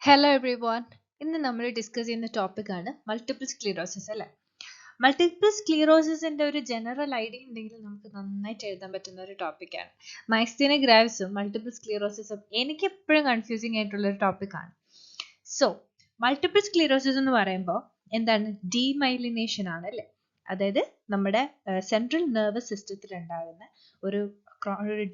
Hello every one. ഇന്ന് നമ്മൾ discuss ചെയ്യുന്ന ടോപ്പിക്കാണ് മൾട്ടിപ്പിൾ സ്ക്ലീറോസിസ് അല്ലേ. മൾട്ടിപ്പിൾ സ്ക്ലീറോസിസിന്റെ ഒരു ജനറൽ ഐഡിയ ഉണ്ടെങ്കിൽ നമുക്ക് നന്നായിട്ട് എഴുതാൻ പറ്റുന്ന ഒരു ടോപ്പിക്കാണ്. മൈസ്തീന ഗ്രാവിസും മൾട്ടിപ്പിൾ സ്ക്ലീറോസിസും എനിക്ക് എപ്പോഴും കൺഫ്യൂസിങ് ആയിട്ടുള്ള ഒരു ടോപ്പിക്കാണ്. സോ മൾട്ടിപ്പിൾ സ്ക്ലീറോസിസ് എന്ന് പറയുമ്പോൾ എന്താണ്? ഡീമൈലിനേഷൻ ആണ് അല്ലേ. അതായത് നമ്മുടെ സെൻട്രൽ നെർവസ് സിസ്റ്റത്തിൽ ഉണ്ടാകുന്ന ഒരു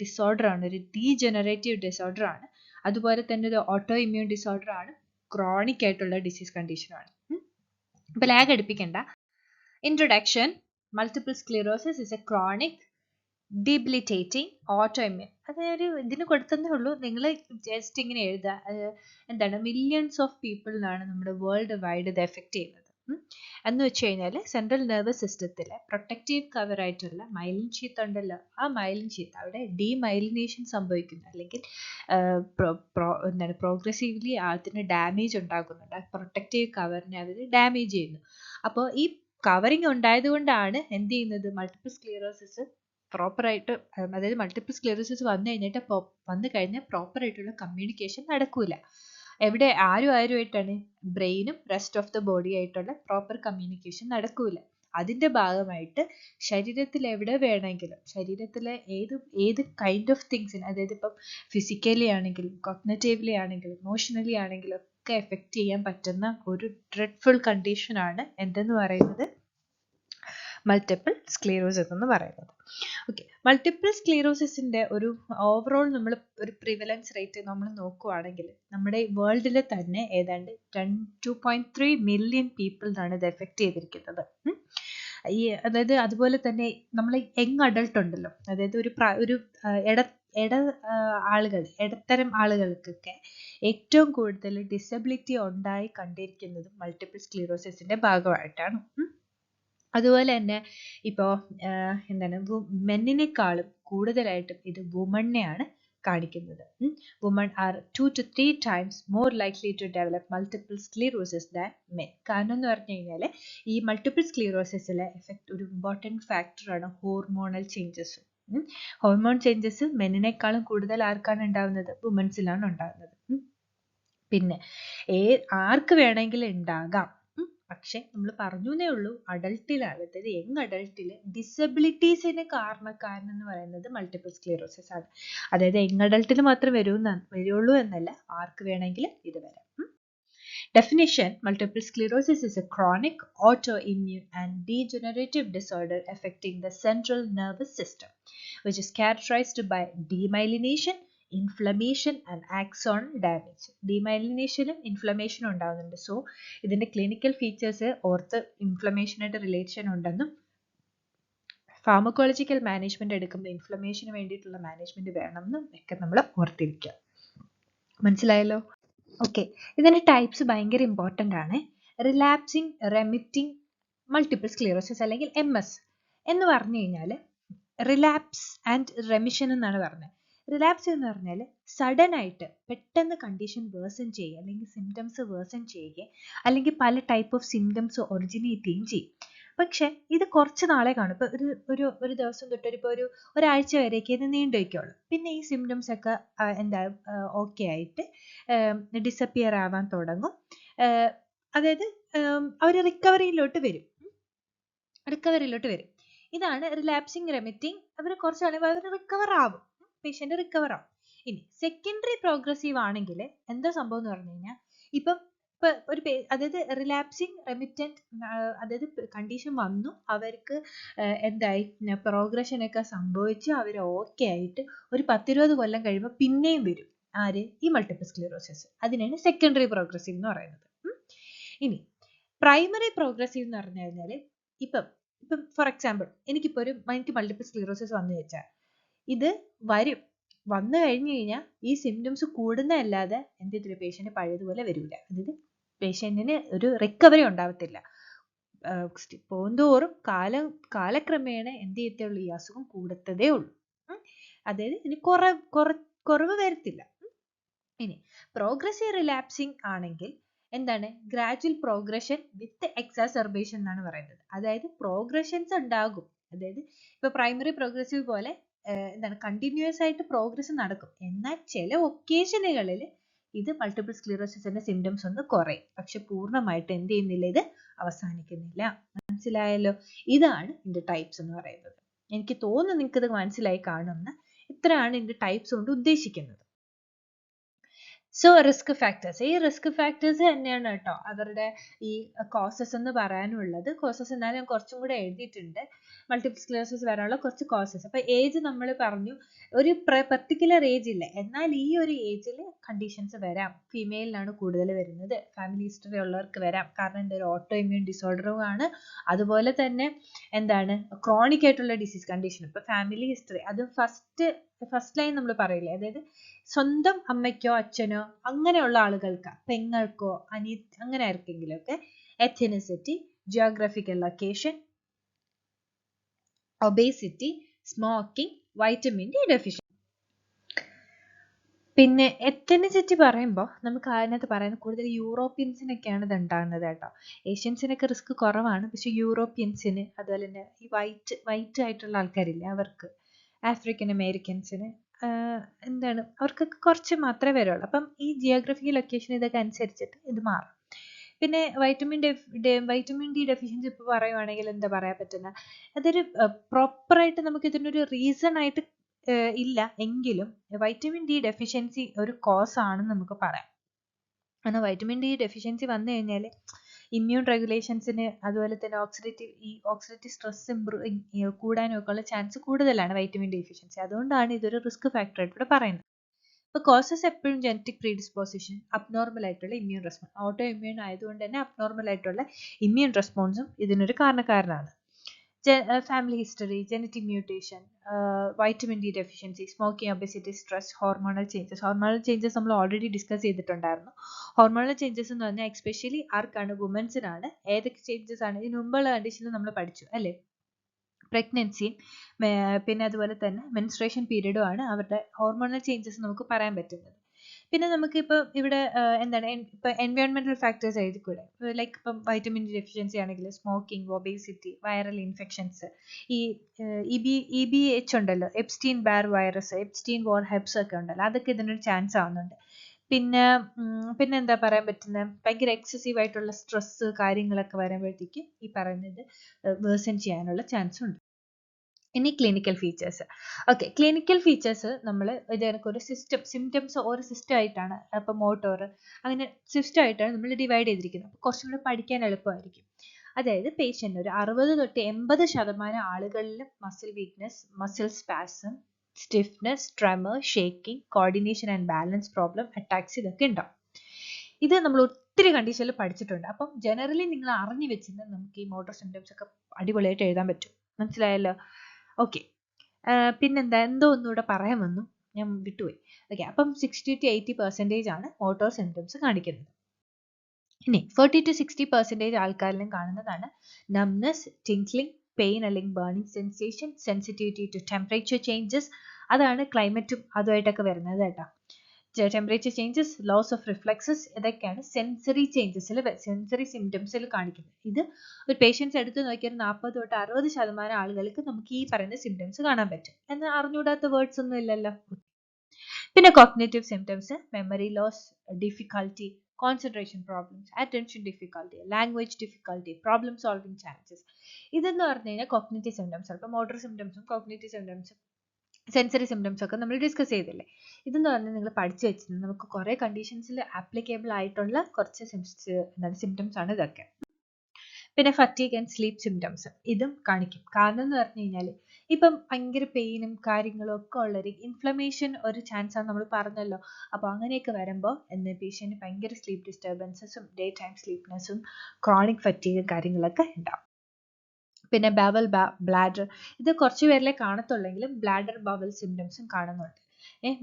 ഡിസോർഡർ ആണ്, ഒരു ഡീജനറേറ്റീവ് ഡിസോർഡർ ആണ്. അതുപോലെ തന്നെ ഒരു ഓട്ടോ ഇമ്മ്യൂൺ ഡിസോർഡർ ആണ്, ക്രോണിക് ആയിട്ടുള്ള ഡിസീസ് കണ്ടീഷനാണ്. അപ്പൊ ലാഗ് അടുപ്പിക്കണ്ട. Introduction: multiple sclerosis is a chronic debilitating autoimmune. അതൊരു ഇതിന് കൊടുത്തതേ ഉള്ളൂ, നിങ്ങൾ ജസ്റ്റ് ഇങ്ങനെ എഴുതുക. എന്താണ്? മില്യൺസ് ഓഫ് പീപ്പിളിനാണ് നമ്മുടെ വേൾഡ് വൈഡ് ഇത് എഫക്റ്റ് ചെയ്യുന്നത്. എന്ന് വെച്ച് കഴിഞ്ഞാൽ സെൻട്രൽ നെർവസ് സിസ്റ്റത്തിലെ പ്രൊട്ടക്റ്റീവ് കവർ ആയിട്ടുള്ള മൈലിൻ ഷീത്ത് ഉണ്ടല്ലോ, ആ മൈലിൻ ഷീത്ത് അവിടെ ഡീമൈലിനേഷൻ സംഭവിക്കുന്നു, അല്ലെങ്കിൽ എന്താണ് പ്രോഗ്രസീവ്ലി അതിന് ഡാമേജ് ഉണ്ടാക്കുന്നുണ്ട്. ആ പ്രൊട്ടക്റ്റീവ് കവറിനെ അവർ ഡാമേജ് ചെയ്യുന്നു. അപ്പോൾ ഈ കവറിങ് ഉണ്ടായത് കൊണ്ടാണ് എന്ത് ചെയ്യുന്നത്? മൾട്ടിപ്പിൾ സ്ക്ലീറോസിസ് പ്രോപ്പറായിട്ട്, അതായത് മൾട്ടിപ്പിൾ സ്ക്ലീറോസിസ് വന്നു കഴിഞ്ഞാൽ പ്രോപ്പറായിട്ടുള്ള കമ്മ്യൂണിക്കേഷൻ നടക്കൂല. എവിടെ? ആരുമായിട്ടാണ്? ബ്രെയിനും റെസ്റ്റ് ഓഫ് ദ ബോഡി ആയിട്ടുള്ള പ്രോപ്പർ കമ്മ്യൂണിക്കേഷൻ നടക്കൂല. അതിന്റെ ഭാഗമായിട്ട് ശരീരത്തിൽ എവിടെ വേണമെങ്കിലും, ശരീരത്തിലെ ഏത് കൈൻഡ് ഓഫ് തിങ്സിന്, അതായത് ഇപ്പം ഫിസിക്കലി ആണെങ്കിലും കോഗ്നിറ്റീവ്ലി ആണെങ്കിലും ഇമോഷണലി ആണെങ്കിലും ഒക്കെ എഫക്റ്റ് ചെയ്യാൻ പറ്റുന്ന ഒരു ഡ്രെഡ്ഫുൾ കണ്ടീഷനാണ് എന്തെന്ന് പറയുന്നത്? മൾട്ടിപ്പിൾ സ്ക്ലീറോസിസ് എന്ന് പറയുന്നത്. ഓക്കെ, മൾട്ടിപ്പിൾ സ്ക്ലീറോസിസിന്റെ ഒരു ഓവറോൾ നമ്മൾ ഒരു പ്രിവലൻസ് റേറ്റ് നമ്മൾ നോക്കുവാണെങ്കിൽ നമ്മുടെ വേൾഡിൽ തന്നെ ഏതാണ്ട് 2.3 മില്യൺ പീപ്പിൾസാണ് ഇത് എഫക്റ്റ് ചെയ്തിരിക്കുന്നത്. അതായത് അതുപോലെ തന്നെ നമ്മൾ യങ് അഡൾട്ട് ഉണ്ടല്ലോ, അതായത് ഒരു ഇടത്തരം ആളുകൾക്കൊക്കെ ഏറ്റവും കൂടുതൽ ഡിസബിലിറ്റി ഉണ്ടായി കണ്ടിരിക്കുന്നത് മൾട്ടിപ്പിൾ സ്ക്ലീറോസിസിന്റെ ഭാഗമായിട്ടാണ്. അതുപോലെ തന്നെ ഇപ്പോൾ എന്താണ്, മെന്നിനേക്കാളും കൂടുതലായിട്ടും ഇത് വുമണിനെയാണ് കാണിക്കുന്നത്. Woman are 2 to 3 times more likely to develop multiple sclerosis than men. കാരണം എന്ന് പറഞ്ഞു കഴിഞ്ഞാൽ ഈ മൾട്ടിപ്പിൾ സ്ക്ലീറോസിസിലെ എഫക്റ്റ് ഒരു ഇമ്പോർട്ടൻറ്റ് ഫാക്ടറാണ് ഹോർമോണൽ ചേഞ്ചസ്. ഹോർമോൺ ചേഞ്ചസ് മെന്നിനേക്കാളും കൂടുതൽ ആർക്കാണ് ഉണ്ടാകുന്നത്? വുമൻസിലാണ് ഉണ്ടാകുന്നത്. പിന്നെ ആർക്ക് വേണമെങ്കിലും ഉണ്ടാകാം, പക്ഷെ നമ്മൾ പറഞ്ഞേ ഉള്ളൂ അഡൾട്ടിലാണ്, അതായത് യങ് അഡൾട്ടിൽ ഡിസബിലിറ്റീസിന് കാരണക്കാരൻ എന്ന് പറയുന്നത് മൾട്ടിപ്പിൾ സ്ക്ലീറോസിസ് ആണ്. അതായത് യങ് അഡൾട്ടിൽ മാത്രം വരുള്ളൂ എന്നല്ല, ആർക്ക് വേണമെങ്കിലും ഇത് വരാം. Definition: multiple sclerosis is a chronic autoimmune and degenerative disorder affecting the central nervous system, which is characterized by demyelination, inflammation and axon damage. ഡീമൈലിനേഷനും ഇൻഫ്ലമേഷനും ഉണ്ടാകുന്നുണ്ട്. സോ ഇതിന്റെ ക്ലിനിക്കൽ ഫീച്ചേഴ്സ് ഓർത്ത് ഇൻഫ്ലമേഷനായിട്ട് റിലേഷൻ ഉണ്ടെന്നും ഫാർമക്കോളജിക്കൽ മാനേജ്മെന്റ് എടുക്കുമ്പോൾ ഇൻഫ്ലമേഷന് വേണ്ടിയിട്ടുള്ള മാനേജ്മെന്റ് വേണമെന്നും ഒക്കെ നമ്മൾ ഓർത്തിരിക്കുക. മനസ്സിലായല്ലോ? ഓക്കെ, ഇതിന്റെ ടൈപ്സ് ഭയങ്കര ഇമ്പോർട്ടൻ്റ് ആണ്. റിലാപ്സിങ് റെമിറ്റിംഗ് മൾട്ടിപ്പിൾ സ്ക്ലീറോസിസ് അല്ലെങ്കിൽ MS എന്ന് പറഞ്ഞു കഴിഞ്ഞാൽ റിലാപ്സ് ആൻഡ് റെമിഷൻ എന്നാണ് പറഞ്ഞത്. റിലാപ്സ് എന്ന് പറഞ്ഞാൽ സഡൻ ആയിട്ട് പെട്ടെന്ന് കണ്ടീഷൻ വേഴ്സൺ ചെയ്യുക, അല്ലെങ്കിൽ സിംറ്റംസ് വേഴ്സൺ ചെയ്യുക, അല്ലെങ്കിൽ പല ടൈപ്പ് ഓഫ് സിംറ്റംസ് ഒറിജിനേറ്റ് ചെയ്യുകയും ചെയ്യും. പക്ഷെ ഇത് കുറച്ച് നാളെ കാണും. ഇപ്പൊ ഒരു ദിവസം തൊട്ട് ഇപ്പോൾ ഒരാഴ്ച വരെയൊക്കെ ഇത് നീണ്ടു വയ്ക്കുള്ളൂ. പിന്നെ ഈ സിംറ്റംസ് ഒക്കെ എന്താ ഓക്കെ ആയിട്ട് ഡിസപ്പിയർ ആവാൻ തുടങ്ങും. അതായത് അവർ റിക്കവറിയിലോട്ട് വരും. ഇതാണ് റിലാപ്സിങ് റെമിറ്റിംഗ്. അവർ കുറച്ച് കഴിയുമ്പോൾ അവർ റിക്കവർ ആവും, പേഷ്യന്റ് റിക്കവർ ആവും. ഇനി സെക്കൻഡറി പ്രോഗ്രസീവ് ആണെങ്കിൽ എന്താ സംഭവം എന്ന് പറഞ്ഞു കഴിഞ്ഞാൽ, ഇപ്പം അതായത് റിലാപ്സിങ് റെമിറ്റന്റ്, അതായത് കണ്ടീഷൻ വന്നു, അവർക്ക് എന്തായി പ്രോഗ്രഷൻ ഒക്കെ സംഭവിച്ച് അവർ ഓക്കെ ആയിട്ട് ഒരു 10-20 കൊല്ലം കഴിയുമ്പോൾ പിന്നെയും വരും. ആര്? ഈ മൾട്ടിപ്പിൾ സ്ക്ലീറോസിസ്. അതിനാണ് സെക്കൻഡറി പ്രോഗ്രസീവ് എന്ന് പറയുന്നത്. ഇനി പ്രൈമറി പ്രോഗ്രസീവ് എന്ന് പറഞ്ഞു കഴിഞ്ഞാൽ, ഇപ്പം ഫോർ എക്സാമ്പിൾ എനിക്ക് മൾട്ടിപ്പിൾ സ്ക്ലീറോസിസ് വന്നു വെച്ചാൽ, ഇത് വന്നു കഴിഞ്ഞു കഴിഞ്ഞാൽ ഈ സിംറ്റംസ് കൂടുന്നതല്ലാതെ എന്ത് ചെയ്തില്ല, പേഷ്യന്റ് പഴയതുപോലെ വരില്ല. അതായത് പേഷ്യന്റിന് ഒരു റിക്കവറി ഉണ്ടാവത്തില്ല. പോകുന്തോറും കാലക്രമേണ എന്ത് ചെയ്യത്തുള്ളൂ, ഈ അസുഖം കൂടത്തതേ ഉള്ളൂ. അതായത് ഇനി കുറവ് വരത്തില്ല. ഇനി പ്രോഗ്രസീവ് റിലാപ്സിങ് ആണെങ്കിൽ എന്താണ്? ഗ്രാജുവൽ പ്രോഗ്രഷൻ വിത്ത് എക്സാസർബേഷൻ എന്നാണ് പറയുന്നത്. അതായത് പ്രോഗ്രഷൻസ് ഉണ്ടാകും. അതായത് ഇപ്പൊ പ്രൈമറി പ്രോഗ്രസീവ് പോലെ എന്താണ്, കണ്ടിന്യൂസ് ആയിട്ട് പ്രോഗ്രസ് നടക്കും. എന്നാൽ ചില ഒക്കേഷനുകളിൽ ഇത് മൾട്ടിപ്പിൾ സ്ക്ലീറോസിന്റെ സിംറ്റംസ് ഒന്ന് കുറയും. പക്ഷെ പൂർണ്ണമായിട്ട് എന്ത് ചെയ്യുന്നില്ല, ഇത് അവസാനിക്കുന്നില്ല. മനസ്സിലായല്ലോ? ഇതാണ് ഇതിന്റെ ടൈപ്സ് എന്ന് പറയുന്നത്. എനിക്ക് തോന്നുന്നു നിങ്ങൾക്ക് ഇത് മനസ്സിലായി കാണുമെന്ന്. ഇത്രയാണ് ഇതിന്റെ ടൈപ്സ് കൊണ്ട് ഉദ്ദേശിക്കുന്നത്. സോ റിസ്ക് ഫാക്ടേഴ്സ്, ഈ റിസ്ക് ഫാക്ടേഴ്സ് തന്നെയാണ് കേട്ടോ അവരുടെ ഈ കോസസ് എന്ന് പറയാനുള്ളത്. കോസസ് എന്നാലും ഞാൻ കുറച്ചും കൂടെ എഴുതിയിട്ടുണ്ട്, മൾട്ടിപ്പിൾ സ്ക്ലീറോസിസ് വരാനുള്ള കുറച്ച് കോസസ്. അപ്പൊ ഏജ് നമ്മൾ പറഞ്ഞു, ഒരു പെർട്ടിക്കുലർ ഏജ് ഇല്ല, എന്നാൽ ഈ ഒരു ഏജിൽ കണ്ടീഷൻസ് വരാം. ഫീമെയിലിനാണ് കൂടുതൽ വരുന്നത്, ഫാമിലി ഹിസ്റ്ററി ഉള്ളവർക്ക് വരാം, കാരണം എന്താ, ഒരു ഓട്ടോ ഇമ്മ്യൂൺ ഡിസോർഡറും ആണ്. അതുപോലെ തന്നെ എന്താണ്, ക്രോണിക് ആയിട്ടുള്ള ഡിസീസ് കണ്ടീഷൻ. ഇപ്പൊ ഫാമിലി ഹിസ്റ്ററി അത് ഫസ്റ്റ് ലൈൻ നമ്മൾ പറയില്ലേ, അതായത് സ്വന്തം അമ്മയ്ക്കോ അച്ഛനോ അങ്ങനെയുള്ള ആളുകൾക്ക്, പെങ്ങൾക്കോ അങ്ങനെ ആർക്കെങ്കിലും ഒക്കെ എത്തിനിസിറ്റി, geographical location, obesity, smoking, vitamin D deficiency. പിന്നെ എത്തനിസിറ്റി പറയുമ്പോൾ നമുക്ക് അതിനകത്ത് പറയുന്നത് കൂടുതൽ യൂറോപ്യൻസിനൊക്കെയാണ് ഇത് ഉണ്ടാകുന്നത് കേട്ടോ. ഏഷ്യൻസിനൊക്കെ റിസ്ക് കുറവാണ്, പക്ഷെ യൂറോപ്യൻസിന്, അതുപോലെ തന്നെ ഈ വൈറ്റ് ആയിട്ടുള്ള ആൾക്കാരില്ലേ അവർക്ക്, ആഫ്രിക്കൻ അമേരിക്കൻസിന് എന്താണ്, അവർക്കൊക്കെ കുറച്ച് മാത്രമേ വരുള്ളൂ. അപ്പം ഈ ജിയോഗ്രഫിക്കൽ ലൊക്കേഷൻ ഇതൊക്കെ അനുസരിച്ചിട്ട് ഇത് മാറും. പിന്നെ വൈറ്റമിൻ ഡി ഡെഫിഷ്യൻസി ഇപ്പോൾ പറയുവാണെങ്കിൽ എന്താ പറയാൻ പറ്റുന്ന, അതൊരു പ്രോപ്പറായിട്ട് നമുക്ക് ഇതിനൊരു റീസൺ ആയിട്ട് ഇല്ല, എങ്കിലും വൈറ്റമിൻ ഡി ഡെഫിഷ്യൻസി ഒരു കോസ് ആണെന്ന് നമുക്ക് പറയാം. കാരണം വൈറ്റമിൻ ഡി ഡെഫിഷ്യൻസി വന്നു കഴിഞ്ഞാൽ ഇമ്മ്യൂൺ റെഗുലേഷൻസിന്, അതുപോലെ തന്നെ ഓക്സിഡേറ്റീവ് സ്ട്രെസ് കൂടാനും ഒക്കെ ഉള്ള ചാൻസ് കൂടുതലാണ് വൈറ്റമിൻ ഡി ഡെഫിഷ്യൻസി. അതുകൊണ്ടാണ് ഇതൊരു റിസ്ക് ഫാക്ടർ ആയിട്ട് ഇവിടെ പറയുന്നത്. ഇപ്പോൾ കോസസ് എപ്പോഴും ജനറ്റിക് പ്രീഡിസ്പോസിഷൻ, അബ്നോർമൽ ആയിട്ടുള്ള ഇമ്മ്യൂൺ റെസ്പോൺസ്, ഓട്ടോ ഇമ്മ്യൂൺ ആയതുകൊണ്ട് തന്നെ അബ്നോർമൽ ആയിട്ടുള്ള ഇമ്മ്യൂൺ റെസ്പോൺസും ഇതിനൊരു കാരണക്കാരനാണ്. Family history, genetic mutation, vitamin D deficiency, smoking, obesity, stress, hormonal changes നമ്മൾ ഓൾറെഡി ഡിസ്കസ് ചെയ്തിട്ടുണ്ടായിരുന്നു. ഹോർമോണൽ ചേഞ്ചസ് എന്ന് പറഞ്ഞാൽ എക്സ്പെഷ്യലി ആർക്കാണ്, വുമൻസിനാണ്. ഏതൊക്കെ ചേഞ്ചസ് ആണ് ഇതിന് മുമ്പുള്ള കണ്ടീഷനിൽ നമ്മൾ പഠിച്ചു അല്ലേ, പ്രഗ്നൻസിയും പിന്നെ അതുപോലെ തന്നെ മെൻസ്ട്രേഷൻ പീരീഡും ആണ് അവരുടെ ഹോർമോണൽ ചേഞ്ചസ് നമുക്ക് പറയാൻ പറ്റുന്നത്. പിന്നെ നമുക്ക് ഇപ്പോൾ ഇവിടെ എന്താണ്, ഇപ്പൊ എൻവയോൺമെന്റൽ ഫാക്ടേഴ്സ് എഴുതിക്കൂടെ, ലൈക്ക് ഇപ്പം വൈറ്റമിൻ ഡി ഡെഫിഷ്യൻസി ആണെങ്കിൽ സ്മോക്കിംഗ്, ഒബേസിറ്റി, വൈറൽ ഇൻഫെക്ഷൻസ്, ഈ EBH ഉണ്ടല്ലോ, Epstein Barr virus, Epstein war herbs ഒക്കെ ഉണ്ടല്ലോ, അതൊക്കെ ഇതിനൊരു ചാൻസ് ആവുന്നുണ്ട്. പിന്നെ എന്താ പറയാൻ പറ്റുന്നത്, ഭയങ്കര എക്സസീവ് ആയിട്ടുള്ള സ്ട്രെസ് കാര്യങ്ങളൊക്കെ വരുമ്പോഴത്തേക്ക് ഈ പറയുന്നത് വേഴ്സൺ ചെയ്യാനുള്ള ചാൻസ് ഉണ്ട്. ഇനി clinical features. Okay, clinical features നമ്മൾ ഇതൊരു സിംറ്റംസ് ഒരു സിസ്റ്റം ആയിട്ടാണ്, ഇപ്പം മോട്ടോർ അങ്ങനെ സിസ്റ്റം ആയിട്ടാണ് നമ്മൾ ഡിവൈഡ് ചെയ്തിരിക്കുന്നത്. അപ്പോൾ കുറച്ചും കൂടെ പഠിക്കാൻ എളുപ്പമായിരിക്കും. അതായത് പേഷ്യൻ്റ് ഒരു 60 തൊട്ട് 80% ആളുകളിലും muscle weakness, muscle spasm, stiffness, tremor, shaking, coordination and balance problem, ataxia, ഇതൊക്കെ ഉണ്ടാവും. ഇത് നമ്മൾ ഒത്തിരി കണ്ടീഷനിൽ പഠിച്ചിട്ടുണ്ട്. അപ്പം ജനറലി നിങ്ങൾ അറിഞ്ഞു വെച്ചിരുന്നാൽ നമുക്ക് ഈ മോട്ടോർ സിംറ്റംസ് ഒക്കെ അടിപൊളിയായിട്ട് എഴുതാൻ പറ്റും. മനസ്സിലായല്ലോ? ഓക്കെ, പിന്നെന്താ, എന്തോ ഒന്നുകൂടെ പറയാൻ വന്നു, ഞാൻ വിട്ടുപോയി. ഓക്കെ, അപ്പം 60 to 80% ആണ് മോട്ടോർ സിംറ്റംസ് കാണിക്കുന്നത്. ഇനി 40 to 60% ആൾക്കാരിലും കാണുന്നതാണ് നംനെസ്, ടിങ്ക്ലിംഗ്, പെയിൻ അല്ലെങ്കിൽ burning sensation, sensitivity to temperature changes. അതാണ് ക്ലൈമറ്റും അതുമായിട്ടൊക്കെ വരുന്നത് കേട്ടോ. Temperature changes, loss of reflexes, ഇതൊക്കെയാണ് സെൻസറി സിംറ്റംസിൽ കാണിക്കുന്നത്. ഇത് ഒരു പേഷ്യൻസ് എടുത്ത് നോക്കിയാൽ 40 തൊട്ട് 60% ആളുകൾക്ക് നമുക്ക് ഈ പറയുന്ന സിംറ്റംസ് കാണാൻ പറ്റും. എന്നാൽ അറിഞ്ഞൂടാത്ത വേർഡ്സ് ഒന്നും ഇല്ലല്ലോ. പിന്നെ cognitive symptoms, memory loss, difficulty, concentration problems, attention difficulty, language difficulty, problem solving challenges. ഇതെന്ന് പറഞ്ഞു കഴിഞ്ഞാൽ കോഗ്നിറ്റീവ് സിംറ്റംസ്. അപ്പോൾ മോട്ടോർ സിംറ്റംസും കോഗ്നിറ്റീവ് സിംറ്റംസും സെൻസറി സിംറ്റംസ് ഒക്കെ നമ്മൾ ഡിസ്കസ് ചെയ്തില്ലേ. ഇതെന്ന് പറഞ്ഞാൽ നിങ്ങൾ പഠിച്ചു വെച്ചിരുന്നത് നമുക്ക് കുറേ കണ്ടീഷൻസിൽ ആപ്ലിക്കബിൾ ആയിട്ടുള്ള കുറച്ച് സിംറ്റംസ് ആണ് ഇതൊക്കെ. പിന്നെ ഫറ്റീഗ് ആൻഡ് സ്ലീപ്പ് സിംറ്റംസ് ഇതും കാണിക്കും. കാരണം എന്ന് പറഞ്ഞു കഴിഞ്ഞാൽ ഇപ്പം ഭയങ്കര പെയിനും കാര്യങ്ങളും ഒക്കെ ഉള്ളൊരു ഇൻഫ്ലമേഷൻ ഒരു ചാൻസ് ആണ് നമ്മൾ പറഞ്ഞല്ലോ. അപ്പോൾ അങ്ങനെയൊക്കെ വരുമ്പോൾ പേഷ്യൻറ്റ് ഭയങ്കര സ്ലീപ്പ് ഡിസ്റ്റർബൻസസും ഡേ ടൈം സ്ലീപ്നെസ്സും ക്രോണിക് ഫറ്റീഗ് കാര്യങ്ങളൊക്കെ ഉണ്ടാവും. പിന്നെ ബവൽ, ബ്ലാഡർ, ഇത് കുറച്ച് പേരിലെ കാണത്തുള്ളെങ്കിലും ബ്ലാഡർ ബവൽ സിംറ്റംസും കാണുന്നുണ്ട്.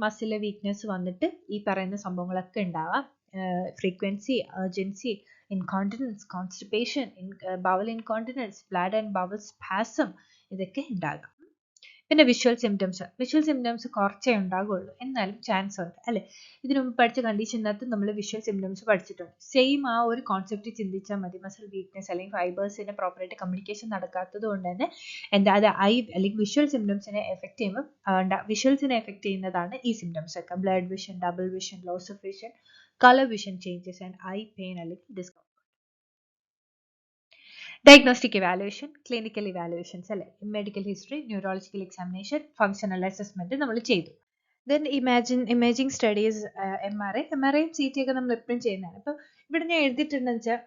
മസിൽ വീക്ക്നെസ് വന്നിട്ട് ഈ പറയുന്ന സംഭവങ്ങളൊക്കെ ഉണ്ടാവാം. Frequency, urgency, incontinence, constipation, bowel incontinence, bladder and bowel spasm, ഇതൊക്കെ ഉണ്ടാകാം. പിന്നെ വിഷ്വൽ സിംറ്റംസ് കുറച്ചേ ഉണ്ടാകുള്ളൂ, എന്നാലും ചാൻസ് ഉണ്ട് അല്ലേ. ഇതിനു മുമ്പ് പഠിച്ച കണ്ടീഷനകത്ത് നമ്മൾ വിഷ്വൽ സിംറ്റംസ് പഠിച്ചിട്ടുണ്ട്. സെയിം ആ ഒരു കോൺസെപ്റ്റ് ചിന്തിച്ചാൽ മതി. മസിൽ വീക്ക്നെസ് അല്ലെങ്കിൽ ഫൈബേഴ്സിന് പ്രോപ്പറായിട്ട് കമ്മ്യൂണിക്കേഷൻ നടക്കാത്തത് കൊണ്ട് തന്നെ അത് ഐ അല്ലെങ്കിൽ വിഷ്വൽ സിംറ്റംസിനെ എഫക്ട് ചെയ്യുമ്പോൾ വിഷ്വൽസിനെ എഫക്ട് ചെയ്യുന്നതാണ് ഈ സിംറ്റംസ് ഒക്കെ. Blurred vision, double vision, loss of vision, colour vision changes and eye pain അല്ലെങ്കിൽ discomfort. Diagnostic evaluation, clinical evaluations അല്ലെ, medical history, neurological examination, functional assessment നമ്മൾ ചെയ്തു. Then imaging studies, MRI C T ഒക്കെ നമ്മൾ എപ്പോഴും ചെയ്യുന്നതാണ്. ഇപ്പൊ ഇവിടെ ഞാൻ എഴുതിയിട്ടുണ്ടെന്ന് വെച്ചാൽ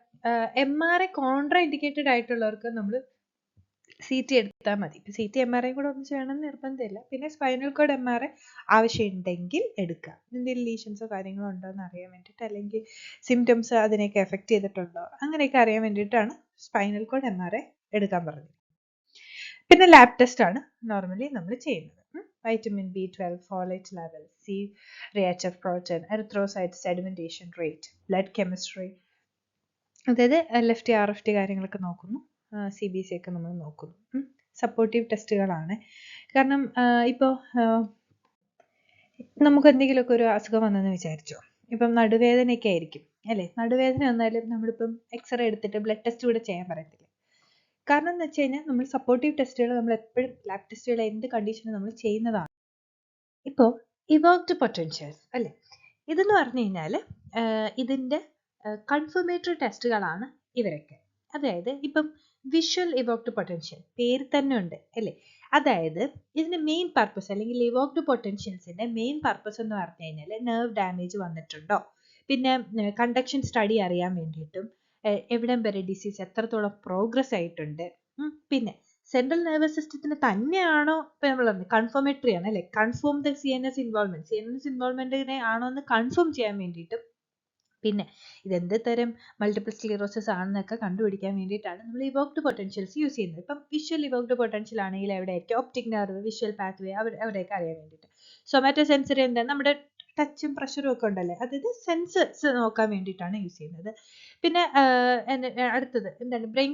MRI കോൺട്രാ ഇൻഡിക്കേറ്റഡ് ആയിട്ടുള്ളവർക്ക് നമ്മൾ സി ടി എടുത്താൽ മതി. ഇപ്പൊ സി ടി MRI കൂടെ ഒന്നും ചെയ്യണമെന്ന് നിർബന്ധമില്ല. പിന്നെ സ്പൈനൽ കോഡ് MRI ആവശ്യമുണ്ടെങ്കിൽ എടുക്കുക, എന്തെങ്കിലും ലീഷൻസോ കാര്യങ്ങളോ ഉണ്ടോ എന്ന് അറിയാൻ വേണ്ടിയിട്ട്, അല്ലെങ്കിൽ സിംറ്റംസ് അതിനെയൊക്കെ എഫക്ട് ചെയ്തിട്ടുണ്ടോ അങ്ങനെയൊക്കെ അറിയാൻ വേണ്ടിയിട്ടാണ് സ്പൈനൽ കോഡ് MRI എടുക്കാൻ പറഞ്ഞത്. പിന്നെ ലാബ് ടെസ്റ്റ് ആണ് നോർമലി നമ്മൾ ചെയ്യുന്നത്. Vitamin B12, folate level, C reactive protein, erythrocyte sedimentation rate, blood chemistry, അതായത് LFT RFT കാര്യങ്ങളൊക്കെ നോക്കുന്നു. CBC ഒക്കെ നമ്മൾ നോക്കുന്നു. സപ്പോർട്ടീവ് ടെസ്റ്റുകളാണ്. കാരണം ഇപ്പോൾ നമുക്ക് എന്തെങ്കിലുമൊക്കെ ഒരു അസുഖം വന്നെന്ന് വിചാരിച്ചോ, ഇപ്പം നടുവേദനയൊക്കെ ആയിരിക്കും അല്ലേ, നടുവേദന വന്നാലും നമ്മളിപ്പം എക്സ്റേ എടുത്തിട്ട് ബ്ലഡ് ടെസ്റ്റ് കൂടെ ചെയ്യാൻ പറയത്തില്ല. കാരണം എന്ന് വെച്ച് കഴിഞ്ഞാൽ നമ്മൾ സപ്പോർട്ടീവ് ടെസ്റ്റുകൾ നമ്മൾ എപ്പോഴും ലാബ് ടെസ്റ്റുകൾ എന്ത് കണ്ടീഷനും നമ്മൾ ചെയ്യുന്നതാണ്. ഇപ്പോൾ ഇവോക്ഡ് പൊട്ടൻഷ്യൽസ് അല്ലേ, ഇതെന്ന് പറഞ്ഞു കഴിഞ്ഞാൽ ഇതിൻ്റെ കൺഫർമേറ്ററി ടെസ്റ്റുകളാണ് ഇവരൊക്കെ. അതായത് ഇപ്പം വിഷ്വൽ ഇവോക്ഡ് പൊട്ടൻഷ്യൽ പേര് തന്നെ ഉണ്ട് അല്ലേ, അതായത് ഇതിന്റെ മെയിൻ പർപ്പസ് അല്ലെങ്കിൽ ഇവോക്ഡ് പൊട്ടൻഷ്യൽസിന്റെ മെയിൻ പർപ്പസ് എന്ന് പറഞ്ഞു കഴിഞ്ഞാൽ നെർവ് ഡാമേജ് വന്നിട്ടുണ്ടോ, പിന്നെ കണ്ടക്ഷൻ സ്റ്റഡി അറിയാൻ വേണ്ടിയിട്ടും എവിടം വരെ ഡിസീസ് എത്രത്തോളം പ്രോഗ്രസ് ആയിട്ടുണ്ട്, പിന്നെ സെൻട്രൽ നെർവസ് സിസ്റ്റത്തിന് തന്നെയാണോ, ഇപ്പൊ നമ്മൾ കൺഫർമേറ്ററി ആണ് അല്ലെ, കൺഫേം ദ CNS ഇൻവോൾവ്മെന്റിനെ ആണോ എന്ന് കൺഫേം ചെയ്യാൻ വേണ്ടിയിട്ടും, പിന്നെ ഇതെന്ത് തരം മൾട്ടിപ്പിൾ സ്ക്ലീറോസിസ് ആണെന്നൊക്കെ കണ്ടുപിടിക്കാൻ വേണ്ടിയിട്ടാണ് നമ്മൾ ഇവോക്ഡ് പൊട്ടൻഷ്യൽസ് യൂസ് ചെയ്യുന്നത്. ഇപ്പം വിഷ്വൽ ഇവോക്ഡ് പൊട്ടൻഷ്യൽ ആണെങ്കിൽ എവിടെയായിരിക്കും ഒപ്റ്റിക് നെർവ്, വിഷ്വൽ പാത്വേ, അവിടെയൊക്കെ അറിയാൻ വേണ്ടിയിട്ട്. സൊമാറ്റോ സെൻസറി എന്താ, നമ്മുടെ ടച്ചും പ്രഷറും ഒക്കെ ഉണ്ടല്ലേ, അതായത് സെൻസസ് നോക്കാൻ വേണ്ടിയിട്ടാണ് യൂസ് ചെയ്യുന്നത്. പിന്നെ അടുത്തത് എന്താണ്, ബ്രെയിൻ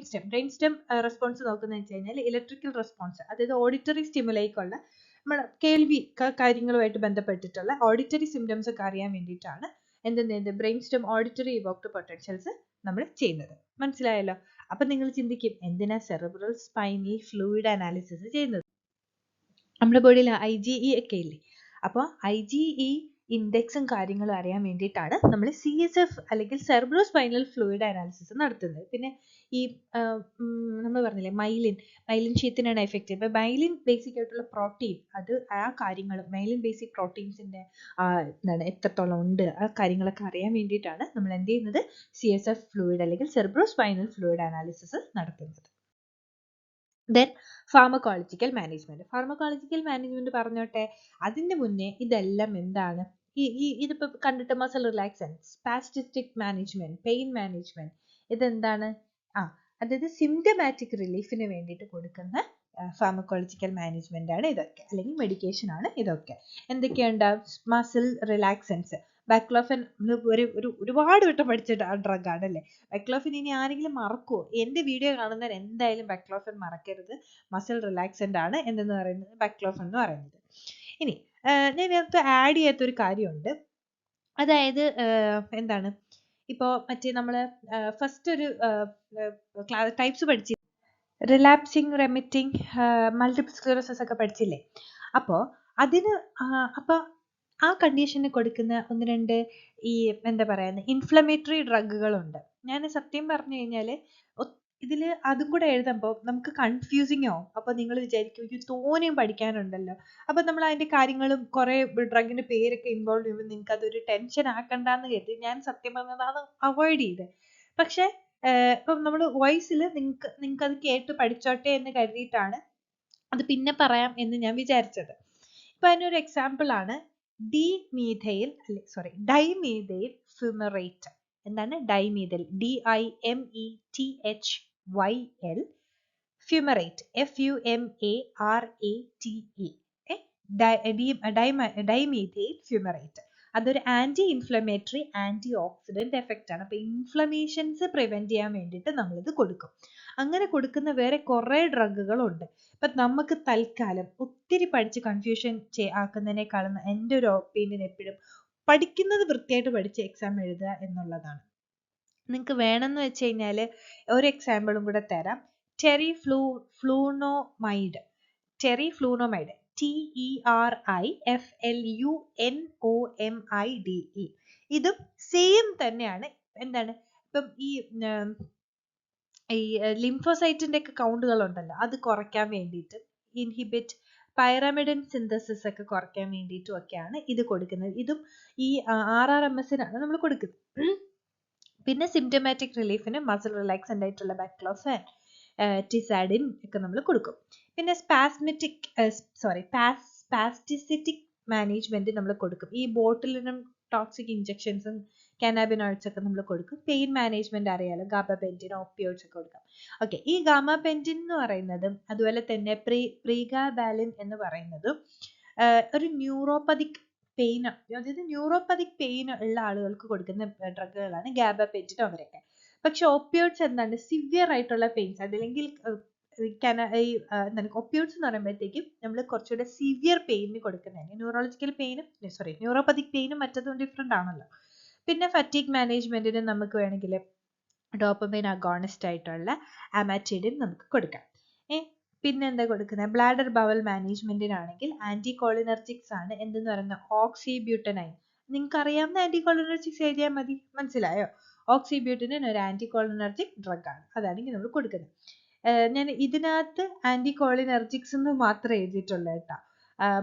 സ്റ്റെം റെസ്പോൺസ് നോക്കുന്നത് വെച്ച് കഴിഞ്ഞാൽ ഇലക്ട്രിക്കൽ റെസ്പോൺസ്, അതായത് ഓഡിറ്ററി സ്റ്റിമുലൈക്കുള്ള നമ്മുടെ കേൾവി കാര്യങ്ങളുമായിട്ട് ബന്ധപ്പെട്ടിട്ടുള്ള ഓഡിറ്ററി സിംറ്റംസ് ഒക്കെ അറിയാൻ വേണ്ടിയിട്ടാണ് എന്തെന്ത് brain stem auditory evoked potentials നമ്മൾ ചെയ്യുന്നത്. മനസ്സിലായല്ലോ? അപ്പൊ നിങ്ങൾ ചിന്തിക്കും എന്തിനാ സെറിബ്രൽ സ്പൈനൽ ഫ്ലൂയിഡ് അനാലിസിസ് ചെയ്യുന്നത്? നമ്മുടെ ബോഡിയിൽ IgE ഒക്കെ ഇല്ലേ, അപ്പോൾ IgE ഇൻഡെക്സും കാര്യങ്ങളും അറിയാൻ വേണ്ടിയിട്ടാണ് നമ്മൾ CSF അല്ലെങ്കിൽ സെറിബ്രോ സ്പൈനൽ ഫ്ലൂയിഡ് അനാലിസിസ് നടത്തുന്നത്. പിന്നെ ഈ നമ്മൾ പറഞ്ഞില്ലേ മൈലിൻ ഷീത്തിനാണ് എഫക്റ്റ്. ഇപ്പൊ മൈലിൻ ബേസിക് ആയിട്ടുള്ള പ്രോട്ടീൻ, അത് ആ കാര്യങ്ങൾ മൈലിൻ ബേസിക് പ്രോട്ടീൻസിന്റെ എന്താണ് എത്രത്തോളം ഉണ്ട് ആ കാര്യങ്ങളൊക്കെ അറിയാൻ വേണ്ടിയിട്ടാണ് നമ്മൾ എന്ത് ചെയ്യുന്നത്, CSF ഫ്ലൂയിഡ് അല്ലെങ്കിൽ സെറിബ്രോ സ്പൈനൽ ഫ്ലൂയിഡ് അനാലിസിസ് നടത്തുന്നത്. ദെൻ ഫാർമക്കോളജിക്കൽ മാനേജ്മെന്റ് പറഞ്ഞോട്ടെ. അതിന്റെ മുന്നേ ഇതെല്ലാം എന്താണ്, ഇതിപ്പോ കണ്ടിട്ട് മസിൽ റിലാക്സൻ, സ്പാസ്റ്റിസ്റ്റിക് മാനേജ്മെന്റ്, പെയിൻ മാനേജ്മെന്റ്, ഇതെന്താണ്, അതായത് സിംറ്റമാറ്റിക് റിലീഫിന് വേണ്ടിയിട്ട് കൊടുക്കുന്ന ഫാർമക്കോളജിക്കൽ മാനേജ്മെന്റ് ആണ് ഇതൊക്കെ, അല്ലെങ്കിൽ മെഡിക്കേഷൻ ആണ് ഇതൊക്കെ. എന്തൊക്കെയുണ്ട്, മസിൽ റിലാക്സൻസ്, ബൈക്ലോഫെൻ ഒരുപാട് വട്ടം പഠിച്ച ഡ്രഗ് ആണ് അല്ലേ. ബൈക്ലോഫെൻ ഇനി ആരെങ്കിലും മറക്കുമോ? എന്റെ വീഡിയോ കാണുന്നവർ എന്തായാലും ബൈക്ലോഫെൻ മറക്കരുത്. മസിൽ റിലാക്സന്റ് ആണ് എന്തെന്ന് പറയുന്നത്, ബൈക്ലോഫെൻ എന്ന് പറയുന്നത്. ഇനി ഞാൻ ഇതിനകത്ത് ആഡ് ചെയ്യാത്തൊരു കാര്യമുണ്ട്, അതായത് എന്താണ്, ഇപ്പോൾ മറ്റേ നമ്മൾ ഫസ്റ്റ് ഒരു ടൈപ്സ് പഠിച്ചു, റിലാപ്സിങ്, റെമിറ്റിംഗ്, മൾട്ടിപ്പിൾ സ്ക്ലീറോസിസ് ഒക്കെ പഠിച്ചില്ലേ. അപ്പോൾ അതിന് ആ കണ്ടീഷന് കൊടുക്കുന്ന ഒന്ന് രണ്ട് ഈ എന്താ പറയുക ഇൻഫ്ലമേറ്ററി ഡ്രഗുകളുണ്ട്. ഞാൻ സത്യം പറഞ്ഞു കഴിഞ്ഞാൽ ഇതിൽ അതും കൂടെ എഴുതുമ്പോൾ നമുക്ക് കൺഫ്യൂസിങ് ആവും. അപ്പോൾ നിങ്ങൾ വിചാരിക്കും ഇത് തോനെയും പഠിക്കാനുണ്ടല്ലോ, അപ്പോൾ നമ്മൾ അതിന്റെ കാര്യങ്ങളും കുറേ ഡ്രഗിന്റെ പേരൊക്കെ ഇൻവോൾവ് ചെയ്യുമ്പോൾ നിങ്ങൾക്ക് അതൊരു ടെൻഷൻ ആക്കണ്ടെന്ന് കരുതി ഞാൻ സത്യം പറഞ്ഞത് അത് അവോയ്ഡ് ചെയ്ത്. പക്ഷെ ഇപ്പം നമ്മൾ വോയിസിൽ നിങ്ങൾക്ക് അത് കേട്ട് പഠിച്ചോട്ടെ എന്ന് കരുതിയിട്ടാണ് അത് പിന്നെ പറയാം എന്ന് ഞാൻ വിചാരിച്ചത്. ഇപ്പൊ അതിനൊരു എക്സാമ്പിൾ ആണ് ഡൈമീഥൈൽ ഫ്യൂമറേറ്റ്. എന്താണ് dimethyl, DIMETHYL, fumarate, FUMARATE, dimethyl fumarate. അതൊരു anti inflammatory anti oxidant effect ആണ്. അപ്പൊ ഇൻഫ്ലമേഷൻസ് പ്രിവെന്റ് ചെയ്യാൻ വേണ്ടിയിട്ട് നമ്മളിത് കൊടുക്കും. അങ്ങനെ കൊടുക്കുന്ന വേറെ കുറെ ഡ്രഗുകളുണ്ട്. ഇപ്പൊ നമുക്ക് തൽക്കാലം ഒത്തിരി പഠിച്ച് കൺഫ്യൂഷൻ ആക്കുന്നതിനേക്കാളും എൻ്റെ ഒരു ഒപ്പീനിയൻ എപ്പോഴും പഠിക്കുന്നത് വൃത്തിയായിട്ട് പഠിച്ച് എക്സാം എഴുതുക എന്നുള്ളതാണ്. നിങ്ങൾക്ക് വേണമെന്ന് വെച്ച് കഴിഞ്ഞാൽ ഒരു എക്സാമ്പിളും കൂടെ തരാം. ടെറിഫ്ലൂനോമൈഡ്, TERIFLUNOMIDE, ഇതും സെയിം തന്നെയാണ്. എന്താണ് ഇപ്പം ഈ ലിംഫോസൈറ്റിന്റെ ഒക്കെ കൗണ്ടുകൾ ഉണ്ടല്ലോ, അത് കുറയ്ക്കാൻ വേണ്ടിയിട്ട്, ഇൻഹിബിറ്റ് പൈറാമിഡിൻ സിന്തസിസ് ഒക്കെ കുറയ്ക്കാൻ വേണ്ടിയിട്ടും ഒക്കെയാണ് ഇത് കൊടുക്കുന്നത്. ഇതും ഈ RRMSനാണ് നമ്മൾ കൊടുക്കുന്നത്. പിന്നെ സിംറ്റമാറ്റിക് റിലീഫിന് മസിൽ റിലാക്സൻ്റ് ആയിട്ടുള്ള ബാക്ലോഫാൻ, ടിസാഡിൻ ഒക്കെ നമ്മൾ കൊടുക്കും. പിന്നെ സ്പാസ്റ്റിസിറ്റിക് മാനേജ്മെന്റ് നമ്മൾ കൊടുക്കും. ഈ ബോട്ടിലിനും ടോക്സിക് ഇഞ്ചക്ഷൻസും കാനാബിനോയിഡ്സ് ഒക്കെ നമ്മൾ കൊടുക്കും. പെയിൻ മാനേജ്മെന്റ് അറിയാലോ, ഗാബാപെന്റിൻ, ഓപ്പിയോയിഡ്സ് ഒക്കെ കൊടുക്കാം. ഓക്കെ, ഈ ഗാമാപെന്റിൻ എന്ന് പറയുന്നതും അതുപോലെ തന്നെ പ്രീഗാബാലിൻ എന്ന് പറയുന്നതും ഒരു ന്യൂറോപ്പതിക് പെയിൻ, അതായത് ന്യൂറോപ്പതിക് പെയിൻ ഉള്ള ആളുകൾക്ക് കൊടുക്കുന്ന ഡ്രഗുകളാണ് ഗാബാപെന്റിൻ അവരൊക്കെ. പക്ഷെ ഓപ്പിയോയിഡ്സ് എന്താണ്, സിവിയർ ആയിട്ടുള്ള പെയിൻസ്, അതല്ലെങ്കിൽ എന്താണ് ഒപ്പിയോയിഡ്സ് എന്ന് പറയുമ്പോഴത്തേക്കും നമ്മൾ കുറച്ചുകൂടെ സിവിയർ പെയിന് കൊടുക്കുന്നതാണ്. ന്യൂറോപ്പതിക് പെയിനും മറ്റതും ഡിഫറെന്റ് ആണല്ലോ. പിന്നെ ഫറ്റീഗ് മാനേജ്മെന്റിന് നമുക്ക് വേണമെങ്കിൽ ഡോപ്പമൈൻ അഗോണിസ്റ്റ് ആയിട്ടുള്ള അമാറ്റിഡിൻ നമുക്ക് കൊടുക്കാം. പിന്നെ എന്താ കൊടുക്കുന്നത്, ബ്ലാഡർ ബവൽ മാനേജ്മെന്റിനാണെങ്കിൽ ആന്റി കോളിനർജിക്സ് ആണ്. എന്തെന്ന് പറയുന്നത്, ഓക്സിബ്യൂട്ടനൈൻ. നിങ്ങൾക്ക് അറിയാവുന്ന ആന്റി കോളിനർജിക്സ് എഴുതിയാൽ മതി. മനസ്സിലായോ? ഓക്സിബ്യൂട്ടനൈൻ ഒരു ആന്റി കോളിനർജിക് ഡ്രഗ് ആണ്, അതാണെങ്കിൽ നമ്മൾ കൊടുക്കുന്നത്. ഞാൻ ഇതിനകത്ത് ആന്റി കോളിനർജിക്സ് എന്ന് മാത്രമേ എഴുതിയിട്ടുള്ളൂ കേട്ടോ,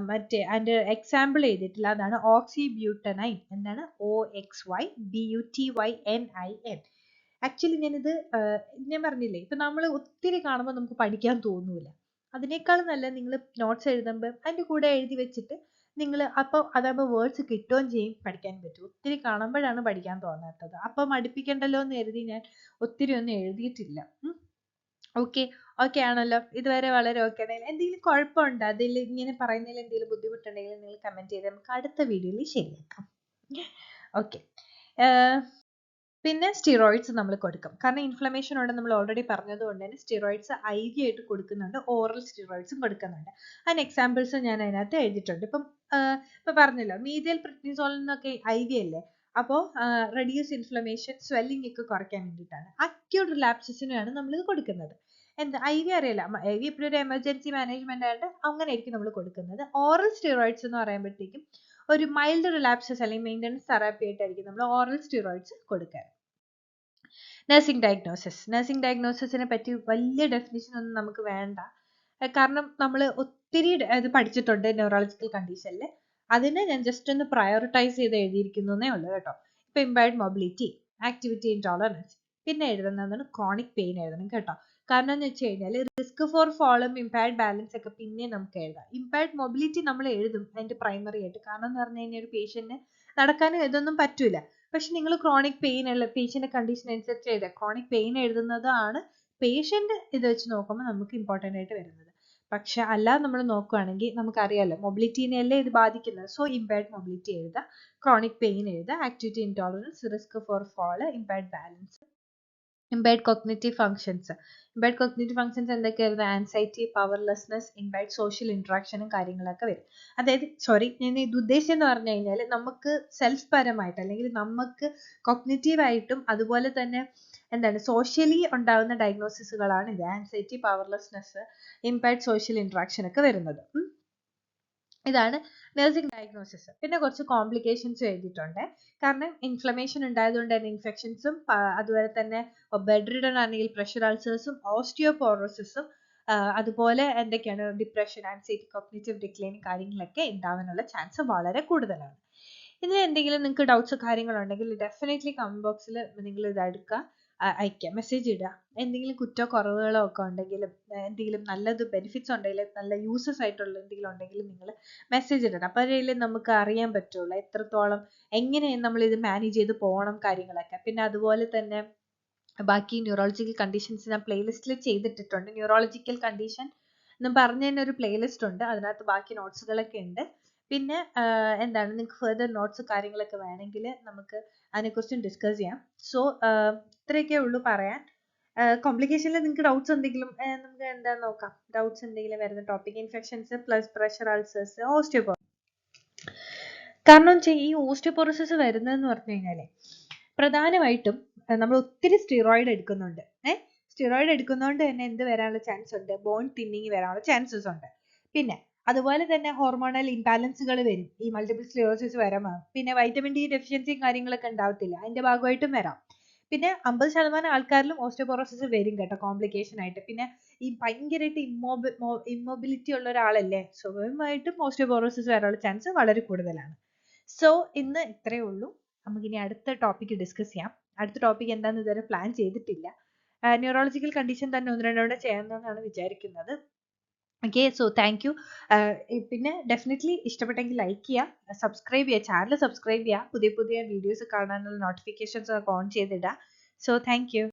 മറ്റേ അതിന്റെ എക്സാമ്പിൾ എഴുതിയിട്ടില്ല. അതാണ് ഓക്സിബ്യൂട്ടനൈൻ. എന്താണ്, OXYBUTYNIN. ആക്ച്വലി ഞാനിത് ഞാൻ പറഞ്ഞില്ലേ, ഇപ്പൊ നമ്മൾ ഒത്തിരി കാണുമ്പോൾ നമുക്ക് പഠിക്കാൻ തോന്നൂല. അതിനേക്കാൾ നല്ല നിങ്ങൾ നോട്ട്സ് എഴുതുമ്പോൾ അതിന്റെ കൂടെ എഴുതി വെച്ചിട്ട് നിങ്ങൾ അപ്പോൾ അതാകുമ്പോൾ വേർഡ്സ് കിട്ടുകയും ചെയ്യും, പഠിക്കാൻ പറ്റും. ഒത്തിരി കാണുമ്പോഴാണ് പഠിക്കാൻ തോന്നാത്തത്. അപ്പൊ മടുപ്പിക്കണ്ടല്ലോ എന്ന് കരുതി ഞാൻ ഒത്തിരി ഒന്നും എഴുതിയിട്ടില്ല. ഓക്കെ ആണല്ലോ, ഇതുവരെ വളരെ ഓക്കെ ആണെങ്കിൽ എന്തെങ്കിലും കുഴപ്പമുണ്ടോ, അതിൽ ഇങ്ങനെ പറയുന്നതിൽ എന്തെങ്കിലും ബുദ്ധിമുട്ടുണ്ടെങ്കിൽ നിങ്ങൾ കമന്റ് ചെയ്ത് നമുക്ക് അടുത്ത വീഡിയോയിൽ ശരിയാക്കാം. ഓക്കെ, പിന്നെ സ്റ്റിറോയിഡ്സ് നമ്മൾ കൊടുക്കും. കാരണം ഇൻഫ്ലമേഷൻ ഉണ്ട് നമ്മൾ ഓൾറെഡി പറഞ്ഞതുകൊണ്ട് തന്നെ സ്റ്റിറോയിഡ്സ് IV ആയിട്ട് കൊടുക്കുന്നുണ്ട്, ഓറൽ സ്റ്റിറോയിഡ്സും കൊടുക്കുന്നുണ്ട്. അതിന് എക്സാമ്പിൾസ് ഞാൻ അതിനകത്ത് എഴുതിയിട്ടുണ്ട്. ഇപ്പൊ പറഞ്ഞല്ലോ, മീഡിയൽ പ്രെഡ്നിസോൾ എന്നൊക്കെ IV അല്ലേ, അപ്പോൾ റെഡ്യൂസ് ഇൻഫ്ലമേഷൻ, സ്വെല്ലിംഗ് ഒക്കെ കുറയ്ക്കാൻ വേണ്ടിയിട്ടാണ്. അക്യൂട്ട് റിലാപ്സസിനാണ് നമ്മൾ ഇത് കൊടുക്കുന്നത്. എന്താ IV അറിയില്ല, IV ഇപ്പോഴും ഒരു എമർജൻസി മാനേജ്മെന്റ് ആയിട്ട് അങ്ങനെയായിരിക്കും നമ്മൾ കൊടുക്കുന്നത്. ഓറൽ സ്റ്റിറോയിഡ്സ് എന്ന് പറയുമ്പോഴത്തേക്കും ഒരു മൈൽഡ് റിലാപ്സസ് അല്ലെങ്കിൽ മെയിൻ്റനൻസ് തെറാപ്പി ആയിട്ടായിരിക്കും നമ്മൾ ഓറൽ സ്റ്റിറോയിഡ്സ് കൊടുക്കുക. നഴ്സിംഗ് ഡയഗ്നോസിസിനെ പറ്റി വലിയ ഡെഫിനിഷൻ ഒന്നും നമുക്ക് വേണ്ട, കാരണം നമ്മൾ ഒത്തിരി ഇത് പഠിച്ചിട്ടുണ്ട് ന്യൂറോളജിക്കൽ കണ്ടീഷനിൽ. അതിനെ ഞാൻ ജസ്റ്റ് ഒന്ന് പ്രയോറിറ്റൈസ് ചെയ്ത് എഴുതിയിരിക്കുന്നേ ഉള്ളൂ കേട്ടോ. ഇപ്പൊ ഇമ്പയർഡ് മൊബിലിറ്റി, ആക്ടിവിറ്റി ഇൻടോളറൻസ്, പിന്നെ എഴുതുന്നതാണ് ക്രോണിക് പെയിൻ എഴുതണം കേട്ടോ. കാരണം എന്ന് വെച്ച് കഴിഞ്ഞാൽ റിസ്ക് ഫോർ ഫോളും ഇമ്പയർഡ് ബാലൻസ് ഒക്കെ പിന്നെ നമുക്ക് എഴുതാം. ഇമ്പയർഡ് മൊബിലിറ്റി നമ്മൾ എഴുതും അതിന്റെ പ്രൈമറി ആയിട്ട്, കാരണം എന്ന് പറഞ്ഞു കഴിഞ്ഞാൽ ഒരു പേഷ്യന്റിന് നടക്കാനും ഇതൊന്നും പറ്റൂല. പക്ഷെ നിങ്ങൾ ക്രോണിക് പെയിൻ ഉള്ള പേഷ്യന്റ് കണ്ടീഷൻ അനുസരിച്ച് എഴുതുക. ക്രോണിക് പെയിൻ എഴുതുന്നതാണ് പേഷ്യന്റ് ഇത് വെച്ച് നോക്കുമ്പോൾ നമുക്ക് ഇമ്പോർട്ടൻ്റ് ആയിട്ട് വരുന്നത്. പക്ഷെ അല്ലാതെ നമ്മൾ നോക്കുകയാണെങ്കിൽ നമുക്കറിയാലോ മൊബിലിറ്റീനെ അല്ലേ ഇത് ബാധിക്കുന്നത്. സോ ഇമ്പയർഡ് മൊബിലിറ്റി എഴുതുക, ക്രോണിക് പെയിൻ എഴുതുക, activity intolerance, risk for fall, impaired balance, impaired cognitive functions. Impaired cognitive functions എന്തൊക്കെയായിരുന്നു, ആൻസൈറ്റി, പവർലെസ്നെസ്, ഇമ്പയർഡ് സോഷ്യൽ ഇന്ററാക്ഷനും കാര്യങ്ങളൊക്കെ വരും. അതായത് ഞാൻ ഇത് ഉദ്ദേശിച്ചെന്ന് പറഞ്ഞു കഴിഞ്ഞാൽ നമുക്ക് സെൽഫ് പരമായിട്ട് അല്ലെങ്കിൽ നമുക്ക് കോഗ്നിറ്റീവായിട്ടും അതുപോലെ തന്നെ എന്താണ് സോഷ്യലി ഉണ്ടാകുന്ന ഡയഗ്നോസിസുകളാണ് ഇത്. Anxiety, powerlessness, impaired social interaction ഒക്കെ വരുന്നത്. ഇതാണ് നഴ്സിംഗ് ഡയഗ്നോസിസ്. പിന്നെ കുറച്ച് കോംപ്ലിക്കേഷൻസ് എഴുതിയിട്ടുണ്ട്. കാരണം ഇൻഫ്ലമേഷൻ ഉണ്ടായതുകൊണ്ട് തന്നെ ഇൻഫെക്ഷൻസും അതുപോലെ തന്നെ ബെഡ് റിഡൺ ആണെങ്കിൽ പ്രഷർ അൾസേഴ്സും ഓസ്റ്റിയോപോറോസിസും അതുപോലെ എന്തൊക്കെയാണ് ഡിപ്രഷൻ, ആൻസൈറ്റി, കോഗ്നിറ്റീവ് ഡിക്ലൈൻ കാര്യങ്ങളൊക്കെ ഉണ്ടാവാനുള്ള ചാൻസ് വളരെ കൂടുതലാണ്. ഇതിന് എന്തെങ്കിലും നിങ്ങൾക്ക് ഡൗട്ട്സ് കാര്യങ്ങളുണ്ടെങ്കിൽ ഡെഫിനറ്റ്ലി കമന്റ് ബോക്സിൽ നിങ്ങൾ ഇത് എടുക്കുക, അയക്കുക, മെസ്സേജ് ഇടുക. എന്തെങ്കിലും കുറ്റോ കുറവുകളോ ഒക്കെ ഉണ്ടെങ്കിലും എന്തെങ്കിലും നല്ലത് ബെനിഫിറ്റ്സ് ഉണ്ടെങ്കിലും നല്ല യൂസസ് ആയിട്ടുള്ള എന്തെങ്കിലും ഉണ്ടെങ്കിലും നിങ്ങൾ മെസ്സേജ് ഇടണം. അപ്പോൾ അതിൽ നമുക്ക് അറിയാൻ പറ്റുള്ളൂ എത്രത്തോളം എങ്ങനെ നമ്മൾ ഇത് മാനേജ് ചെയ്ത് പോകണം കാര്യങ്ങളൊക്കെ. പിന്നെ അതുപോലെ തന്നെ ബാക്കി ന്യൂറോളജിക്കൽ കണ്ടീഷൻസ് ഞാൻ പ്ലേലിസ്റ്റിൽ ചെയ്തിട്ടിട്ടുണ്ട്. ന്യൂറോളജിക്കൽ കണ്ടീഷൻ എന്ന് പറഞ്ഞ തന്നെ ഒരു പ്ലേലിസ്റ്റ് ഉണ്ട്, അതിനകത്ത് ബാക്കി നോട്ട്സുകളൊക്കെ ഉണ്ട്. പിന്നെ എന്താണ് നിങ്ങൾക്ക് ഫെർദർ നോട്ട്സ് കാര്യങ്ങളൊക്കെ വേണമെങ്കിൽ നമുക്ക് അതിനെക്കുറിച്ചും ഡിസ്കസ് ചെയ്യാം. സോ ഇത്രയൊക്കെ ഉള്ളൂ പറയാൻ. കോംപ്ലിക്കേഷനിൽ നിങ്ങൾക്ക് ഡൗട്ട്സ് എന്തെങ്കിലും നമുക്ക് എന്താ നോക്കാം. ഡൗട്ട്സ് എന്തെങ്കിലും വരുന്ന topic infections plus pressure ulcers, osteoporosis. കാരണം ഈ ഓസ്റ്റിയോപോറോസിസ് വരുന്നതെന്ന് പറഞ്ഞു കഴിഞ്ഞാൽ പ്രധാനമായിട്ടും നമ്മൾ ഒത്തിരി സ്റ്റിറോയിഡ് എടുക്കുന്നുണ്ട്. സ്റ്റിറോയിഡ് എടുക്കുന്നതുകൊണ്ട് തന്നെ എന്ത് വരാനുള്ള ചാൻസ് ഉണ്ട്, ബോൺ തിന്നിങ് വരാനുള്ള ചാൻസസ് ഉണ്ട്. പിന്നെ അതുപോലെ തന്നെ ഹോർമോണൽ ഇംബാലൻസുകൾ വരും ഈ മൾട്ടിപ്പിൾ സ്ക്ലിറോസിസ് വരാൻ. പിന്നെ വൈറ്റമിൻ ഡി ഡെഫിഷ്യൻസിയും കാര്യങ്ങളൊക്കെ ഉണ്ടാവത്തില്ല, അതിന്റെ ഭാഗമായിട്ടും വരാം. പിന്നെ 50% ആൾക്കാരിലും ഓസ്റ്റിയോപൊറോസിസ് വരും കേട്ടോ, കോംപ്ലിക്കേഷൻ ആയിട്ട്. പിന്നെ ഈ ഭയങ്കരമായിട്ട് ഇമ്മൊബിലിറ്റി ഉള്ള ഒരാളല്ലേ, സ്വാഭാവികമായിട്ടും ഓസ്റ്റിയോപൊറോസിസ് വരാനുള്ള ചാൻസ് വളരെ കൂടുതലാണ്. സോ ഇന്ന് ഇത്രയേ ഉള്ളൂ. നമുക്കിനി അടുത്ത ടോപ്പിക് ഡിസ്കസ് ചെയ്യാം. അടുത്ത ടോപ്പിക് എന്താണെന്ന് ഇതുവരെ പ്ലാൻ ചെയ്തിട്ടില്ല. ന്യൂറോളജിക്കൽ കണ്ടീഷൻ തന്നെ ഒന്ന് രണ്ടോടെ ചെയ്യാമെന്നാണ് വിചാരിക്കുന്നത്. Okay, so thank you. പിന്നെ ഡെഫിനറ്റ്ലി ഇഷ്ടപ്പെട്ടെങ്കിൽ ലൈക്ക് ചെയ്യുക, സബ്സ്ക്രൈബ് ചെയ്യുക, ചാനൽ സബ്സ്ക്രൈബ് ചെയ്യുക, പുതിയ പുതിയ വീഡിയോസ് കാണാനുള്ള നോട്ടിഫിക്കേഷൻസ് ഒക്കെ ഓൺ ചെയ്തിടുക. So thank U.